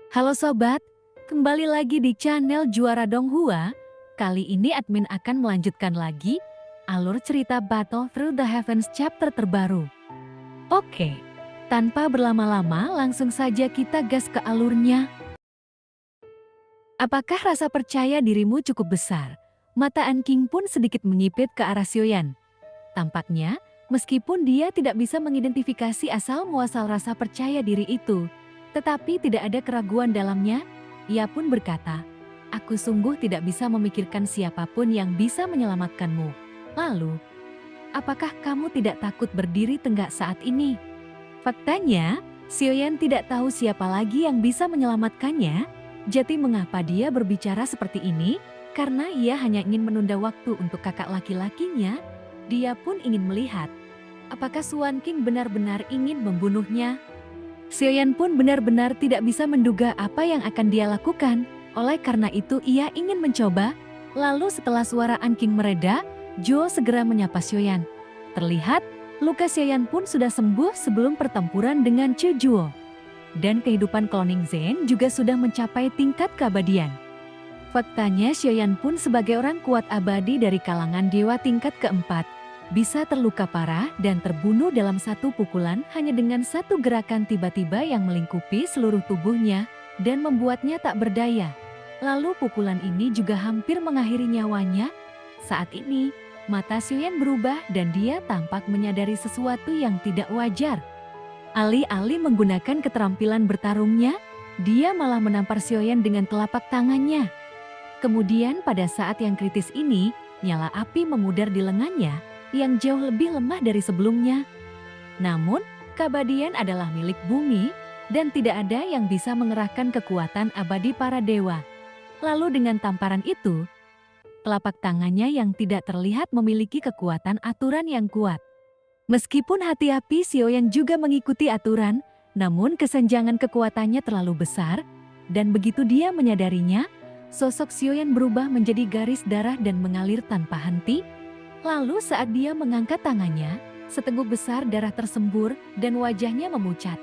Halo sobat, kembali lagi di channel Juara Donghua. Kali ini admin akan melanjutkan lagi alur cerita Battle Through the Heavens chapter terbaru. Oke, tanpa berlama-lama langsung saja kita gas ke alurnya. Apakah rasa percaya dirimu cukup besar? Mata An King pun sedikit menyipit ke arah Xiaoyan. Tampaknya, meskipun dia tidak bisa mengidentifikasi asal muasal rasa percaya diri itu, tetapi tidak ada keraguan dalamnya, ia pun berkata, "Aku sungguh tidak bisa memikirkan siapapun yang bisa menyelamatkanmu. Lalu, apakah kamu tidak takut berdiri tegak saat ini?" Faktanya, Xiaoyan tidak tahu siapa lagi yang bisa menyelamatkannya. Jadi mengapa dia berbicara seperti ini? Karena ia hanya ingin menunda waktu untuk kakak laki-lakinya. Dia pun ingin melihat, apakah Suan King benar-benar ingin membunuhnya. Xiaoyan pun benar-benar tidak bisa menduga apa yang akan dia lakukan. Oleh karena itu ia ingin mencoba. Lalu setelah suara An King mereda, Zhou segera menyapa Xiaoyan. Terlihat, luka Xiaoyan pun sudah sembuh sebelum pertempuran dengan Chu Zhuo. Dan kehidupan cloning Zen juga sudah mencapai tingkat keabadian. Faktanya Xiaoyan pun sebagai orang kuat abadi dari kalangan dewa tingkat keempat, bisa terluka parah dan terbunuh dalam satu pukulan hanya dengan satu gerakan tiba-tiba yang melingkupi seluruh tubuhnya dan membuatnya tak berdaya. Lalu pukulan ini juga hampir mengakhiri nyawanya. Saat ini, mata Xiaoyan berubah dan dia tampak menyadari sesuatu yang tidak wajar. Alih-alih menggunakan keterampilan bertarungnya, dia malah menampar Xiaoyan dengan telapak tangannya. Kemudian pada saat yang kritis ini, nyala api memudar di lengannya yang jauh lebih lemah dari sebelumnya. Namun, keabadian adalah milik bumi dan tidak ada yang bisa mengerahkan kekuatan abadi para dewa. Lalu dengan tamparan itu, telapak tangannya yang tidak terlihat memiliki kekuatan aturan yang kuat. Meskipun hati api Xiaoyan juga mengikuti aturan, namun kesenjangan kekuatannya terlalu besar, dan begitu dia menyadarinya, sosok Xiaoyan berubah menjadi garis darah dan mengalir tanpa henti. Lalu saat dia mengangkat tangannya, seteguk besar darah tersembur dan wajahnya memucat.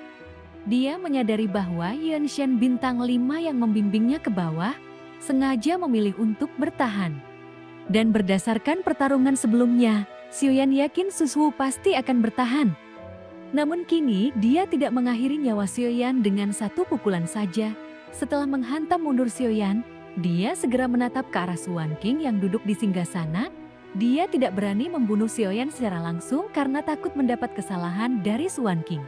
Dia menyadari bahwa Yuanshan bintang 5 yang membimbingnya ke bawah, sengaja memilih untuk bertahan. Dan berdasarkan pertarungan sebelumnya, Xiaoyan yakin Sushu pasti akan bertahan. Namun kini dia tidak mengakhiri nyawa Xiaoyan dengan satu pukulan saja. Setelah menghantam mundur Xiaoyan, dia segera menatap ke arah Suan King yang duduk di singgasana. Dia tidak berani membunuh Xiaoyan secara langsung karena takut mendapat kesalahan dari Suan King.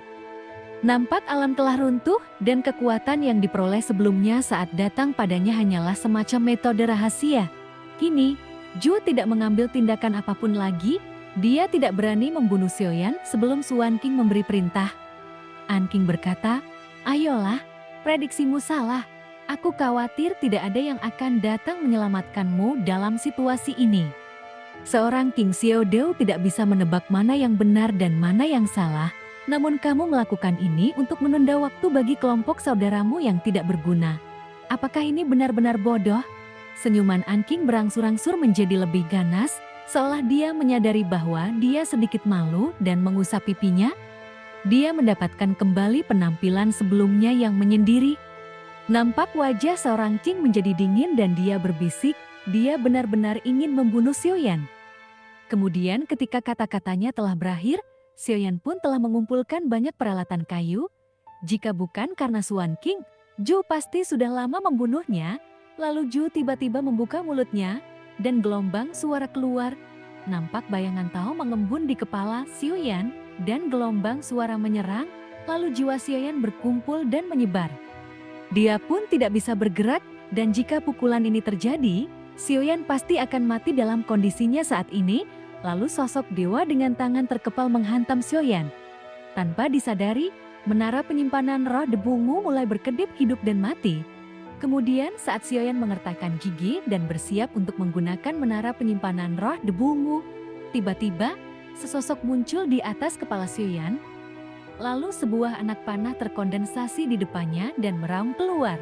Nampak alam telah runtuh dan kekuatan yang diperoleh sebelumnya saat datang padanya hanyalah semacam metode rahasia. Kini, Zhu tidak mengambil tindakan apapun lagi. Dia tidak berani membunuh Xiaoyan sebelum Suan King memberi perintah. An King berkata, "Ayolah, prediksimu salah. Aku khawatir tidak ada yang akan datang menyelamatkanmu dalam situasi ini." Seorang King Xiaodou tidak bisa menebak mana yang benar dan mana yang salah. Namun kamu melakukan ini untuk menunda waktu bagi kelompok saudaramu yang tidak berguna. Apakah ini benar-benar bodoh? Senyuman An King berangsur-angsur menjadi lebih ganas, seolah dia menyadari bahwa dia sedikit malu dan mengusap pipinya. Dia mendapatkan kembali penampilan sebelumnya yang menyendiri. Nampak wajah seorang King menjadi dingin dan dia berbisik, dia benar-benar ingin membunuh Xiaoyan. Kemudian ketika kata-katanya telah berakhir, Xiaoyan pun telah mengumpulkan banyak peralatan kayu. Jika bukan karena Suan King, Zhou pasti sudah lama membunuhnya. Lalu Zhou tiba-tiba membuka mulutnya, dan gelombang suara keluar. Nampak bayangan Tao mengembun di kepala Xiaoyan, dan gelombang suara menyerang, lalu jiwa Xiaoyan berkumpul dan menyebar. Dia pun tidak bisa bergerak, dan jika pukulan ini terjadi, Xiaoyan pasti akan mati dalam kondisinya saat ini. Lalu sosok dewa dengan tangan terkepal menghantam Xiaoyan. Tanpa disadari, menara penyimpanan roh debumu mulai berkedip hidup dan mati. Kemudian saat Xiaoyan mengertakkan gigi dan bersiap untuk menggunakan menara penyimpanan roh debumu, tiba-tiba sesosok muncul di atas kepala Xiaoyan. Lalu sebuah anak panah terkondensasi di depannya dan meraung keluar.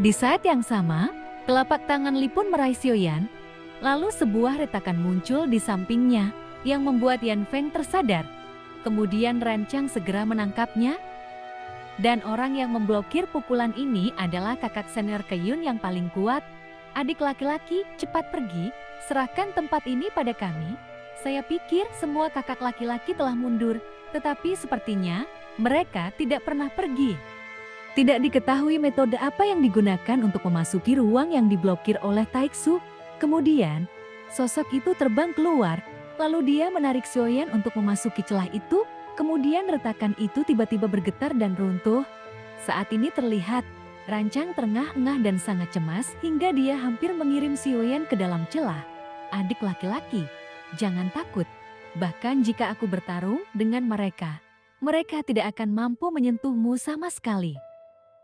Di saat yang sama, telapak tangan Li pun meraih Xiaoyan. Lalu sebuah retakan muncul di sampingnya yang membuat Yan Feng tersadar. Kemudian Ren Chang segera menangkapnya. Dan orang yang memblokir pukulan ini adalah kakak senior Keyun yang paling kuat. Adik laki-laki, cepat pergi, serahkan tempat ini pada kami. Saya pikir semua kakak laki-laki telah mundur, tetapi sepertinya mereka tidak pernah pergi. Tidak diketahui metode apa yang digunakan untuk memasuki ruang yang diblokir oleh Taiksu. Kemudian, sosok itu terbang keluar, lalu dia menarik Xiaoyan untuk memasuki celah itu. Kemudian retakan itu tiba-tiba bergetar dan runtuh. Saat ini terlihat, Rancang terengah-engah dan sangat cemas hingga dia hampir mengirim Xiaoyan ke dalam celah. Adik laki-laki, jangan takut. Bahkan jika aku bertarung dengan mereka, mereka tidak akan mampu menyentuhmu sama sekali.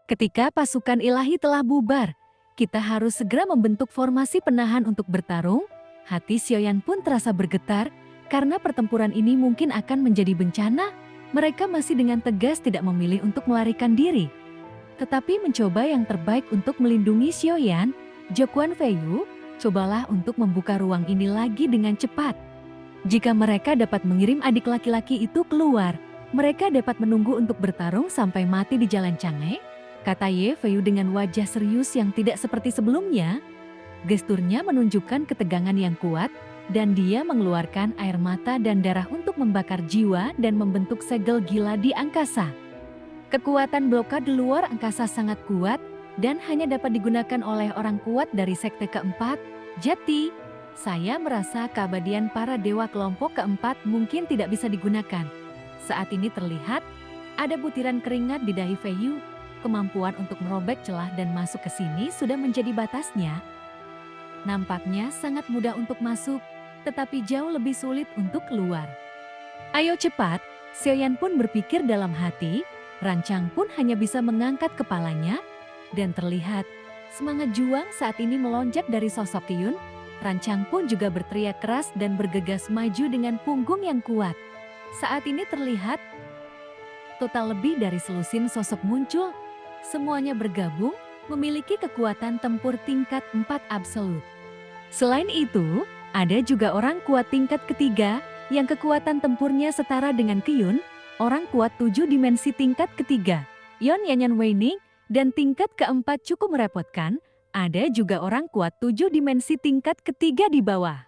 Ketika pasukan ilahi telah bubar, kita harus segera membentuk formasi penahan untuk bertarung. Hati Xiaoyan pun terasa bergetar, karena pertempuran ini mungkin akan menjadi bencana. Mereka masih dengan tegas tidak memilih untuk melarikan diri, tetapi mencoba yang terbaik untuk melindungi Xiaoyan. Jokuan Feiyu, cobalah untuk membuka ruang ini lagi dengan cepat. Jika mereka dapat mengirim adik laki-laki itu keluar, mereka dapat menunggu untuk bertarung sampai mati di Jalan Chang'e, kata Ye Feiyu dengan wajah serius yang tidak seperti sebelumnya. Gesturnya menunjukkan ketegangan yang kuat, dan dia mengeluarkan air mata dan darah untuk membakar jiwa dan membentuk segel gila di angkasa. Kekuatan blokade luar angkasa sangat kuat dan hanya dapat digunakan oleh orang kuat dari sekte keempat. Jadi, saya merasa keabadian para dewa kelompok keempat mungkin tidak bisa digunakan. Saat ini terlihat ada butiran keringat di dahi Feiyu. Kemampuan untuk merobek celah dan masuk ke sini sudah menjadi batasnya. Nampaknya sangat mudah untuk masuk, tetapi jauh lebih sulit untuk keluar. Ayo cepat, Xiaoyan pun berpikir dalam hati. Rancang pun hanya bisa mengangkat kepalanya, dan terlihat semangat juang saat ini melonjak dari sosok Keyun. Rancang pun juga berteriak keras dan bergegas maju dengan punggung yang kuat. Saat ini terlihat total lebih dari selusin sosok muncul. Semuanya bergabung, memiliki kekuatan tempur tingkat 4 absolut. Selain itu, ada juga orang kuat tingkat ketiga yang kekuatan tempurnya setara dengan Keyun, orang kuat 7 dimensi tingkat ketiga, Yon Yanyan Weining, dan tingkat keempat cukup merepotkan, ada juga orang kuat 7 dimensi tingkat ketiga di bawah.